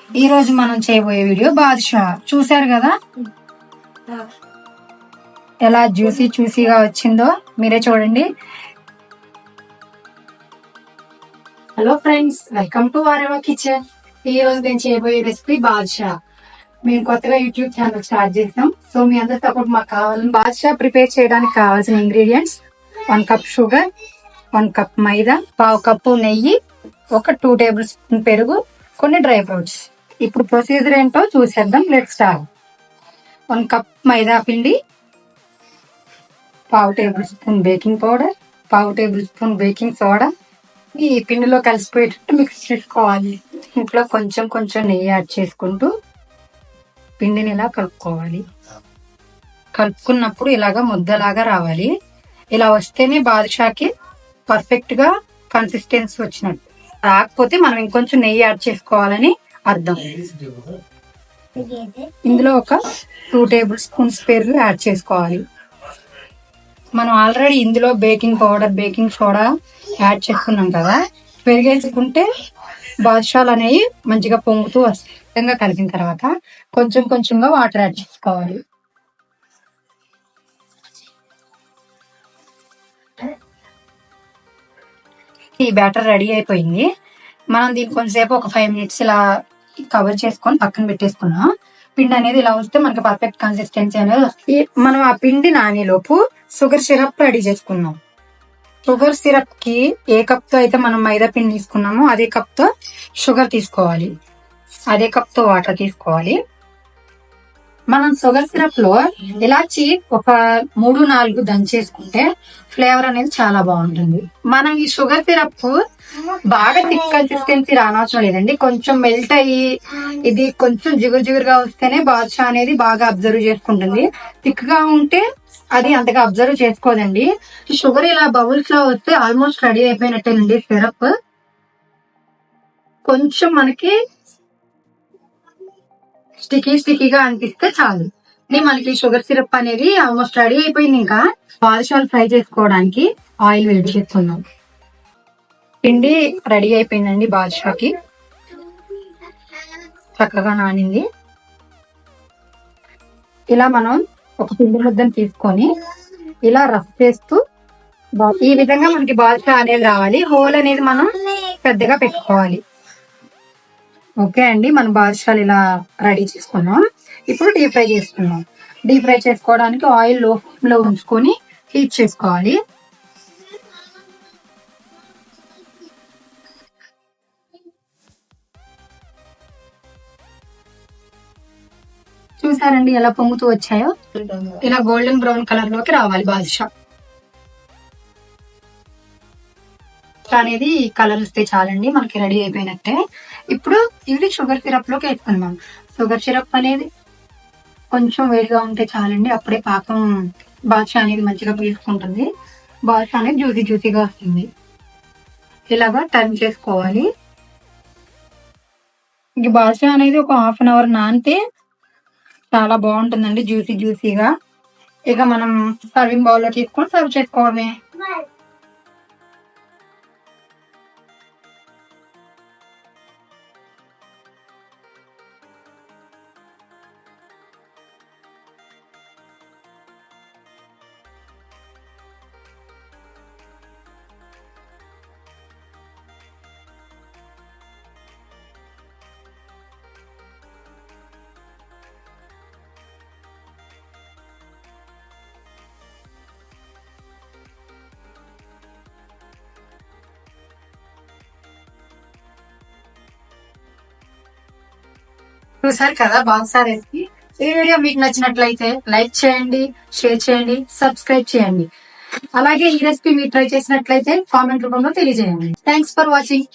ఈ రోజు మనం చేయబోయే వీడియో బాదుషా. చూసారు కదా ఎలా జ్యూసీగా వచ్చిందో, మీరే చూడండి. Hello friends, welcome to Vareva kitchen. ఈ రోజు నేను చేయబోయే రెసిపీ బాదుషా. మేము కొత్తగా యూట్యూబ్ ఛానల్ స్టార్ట్ చేసాం. సో మీ అందరి సపోర్ట్ మాకు కావాలి. బాదుషా ప్రిపేర్ చేయడానికి కావాల్సిన ingredients: 1 cup sugar, 1 cup maida, 1/2 cup నెయ్యి, 2 టేబుల్ స్పూన్ పెరుగు, కొన్ని డ్రై ఫ్రూట్స్. ఇప్పుడు ప్రొసీజర్ ఏంటో చూసేద్దాం. Let start. 1 కప్ మైదా పిండి, 1/2 table spoon baking powder, 1/2 table spoon baking soda. ఈ పిండిలో కలిసిపోయేటట్టు మిక్స్ చేసుకోవాలి. ఇంట్లో కొంచెం కొంచెం నెయ్యి యాడ్ చేసుకుంటూ పిండిని ఇలా కలుపుకోవాలి. కలుపుకున్నప్పుడు ఇలాగా ముద్దలాగా రావాలి. ఇలా వస్తేనే బాదుషాకి పర్ఫెక్ట్ గా కన్సిస్టెన్సీ వచ్చినట్టు. రాకపోతే మనం ఇంకొంచెం నెయ్యి యాడ్ చేసుకోవాలని అర్థం. ఇందులో 2 టేబుల్ స్పూన్స్ పెరుగు యాడ్ చేసుకోవాలి. మనం ఆల్రెడీ ఇందులో baking powder, baking soda add చేసుకున్నాం కదా. పెరిగేసుకుంటే బాదుషాలు అనేవి మంచిగా పొంగుతూ వస్తాయి. విధంగా కలిపిన తర్వాత కొంచెం కొంచెంగా వాటర్ యాడ్ చేసుకోవాలి. ఈ బ్యాటర్ రెడీ అయిపోయింది. మనం దీన్ని కొంతసేపు 5 మినిట్స్ ఇలా కవర్ చేసుకొని పక్కన పెట్టేసుకున్నాం. పిండి అనేది ఇలా వస్తే మనకి పర్ఫెక్ట్ కన్సిస్టెన్సీ అనేది వస్తుంది. మనం ఆ పిండి నానేలోపు షుగర్ సిరప్ రెడీ చేసుకున్నాం. షుగర్ సిరప్ కి ఏ కప్ తో అయితే మనం మైదా పిండి తీసుకున్నామో అదే కప్ తో షుగర్ తీసుకోవాలి, అదే కప్ తో వాటర్ తీసుకోవాలి. మనం షుగర్ సిరప్ లో ఇలాచి 3-4 దంచేసుకుంటే ఫ్లేవర్ అనేది చాలా బాగుంటుంది. మనం ఈ షుగర్ సిరప్ బాగా థిక్ కన్సిస్టెన్సీ రానవసరం లేదండి. కొంచెం మెల్ట్ అయ్యి ఇది కొంచెం జిగురుగా వస్తేనే బాదుషా అనేది బాగా అబ్జర్వ్ చేసుకుంటుంది. థిక్ గా ఉంటే అది అంతగా అబ్జర్వ్ చేసుకోదండి. షుగర్ ఇలా బబుల్స్ లో వస్తే ఆల్మోస్ట్ రెడీ అయిపోయినట్టేనండి సిరప్. కొంచెం మనకి స్టికీగా అనిపిస్తే చాలు. మనకి షుగర్ సిరప్ అనేది ఆల్మోస్ట్ రెడీ అయిపోయింది. ఇంకా బాదుషాలు ఫ్రై చేసుకోవడానికి ఆయిల్ వేడి చేసుకుందాం. పిండి రెడీ అయిపోయిందండి. బాదుషాకి చక్కగా నానింది. ఇలా మనం ఒక పిండి ముద్దను తీసుకొని ఇలా రఫ్ చేస్తూ ఈ విధంగా మనకి బాదుషా అనేది రావాలి. హోల్ అనేది మనం పెద్దగా పెట్టుకోవాలి. ఓకే అండి, మనం బాదుషాలు ఇలా రెడీ చేసుకున్నాం. ఇప్పుడు డీప్ ఫ్రై చేసుకున్నాం. డీప్ ఫ్రై చేసుకోవడానికి ఆయిల్ లో ఫ్లేమ్ లో ఉంచుకొని హీట్ చేసుకోవాలి. చూసారండి ఎలా పొంగుతూ వచ్చాయో. ఇలా గోల్డెన్ బ్రౌన్ కలర్ లోకి రావాలి బాదుషా అనేది. కలర్ వస్తే చాలండి, మనకి రెడీ అయిపోయినట్టే. ఇప్పుడు ఇది షుగర్ సిరప్ లోకి వేసుకుందాం. షుగర్ సిరప్ అనేది కొంచెం వేడిగా ఉంటే చాలండి. అప్పుడే పాకం బాదుషా అనేది మంచిగా పీల్చుకుంటుంది. బాదుషా అనేది జ్యూసీగా వస్తుంది. ఇలాగా టర్న్ చేసుకోవాలి. ఇంక బాదుషా అనేది 1/2 అవర్ నానితే చాలా బాగుంటుందండి, జ్యూసీగా. ఇక మనం సర్వింగ్ బౌల్ లో తీసుకొని సర్వ్ చేసుకోవడమే. చూసారు కదా బాదుషా రెసిపీ. ఈ వీడియో మీకు నచ్చినట్లయితే లైక్ చేయండి, షేర్ చేయండి, సబ్స్క్రైబ్ చేయండి. అలాగే ఈ రెసిపీ మీరు ట్రై చేసినట్లయితే కామెంట్ రూపంలో తెలియజేయండి. Thanks for watching.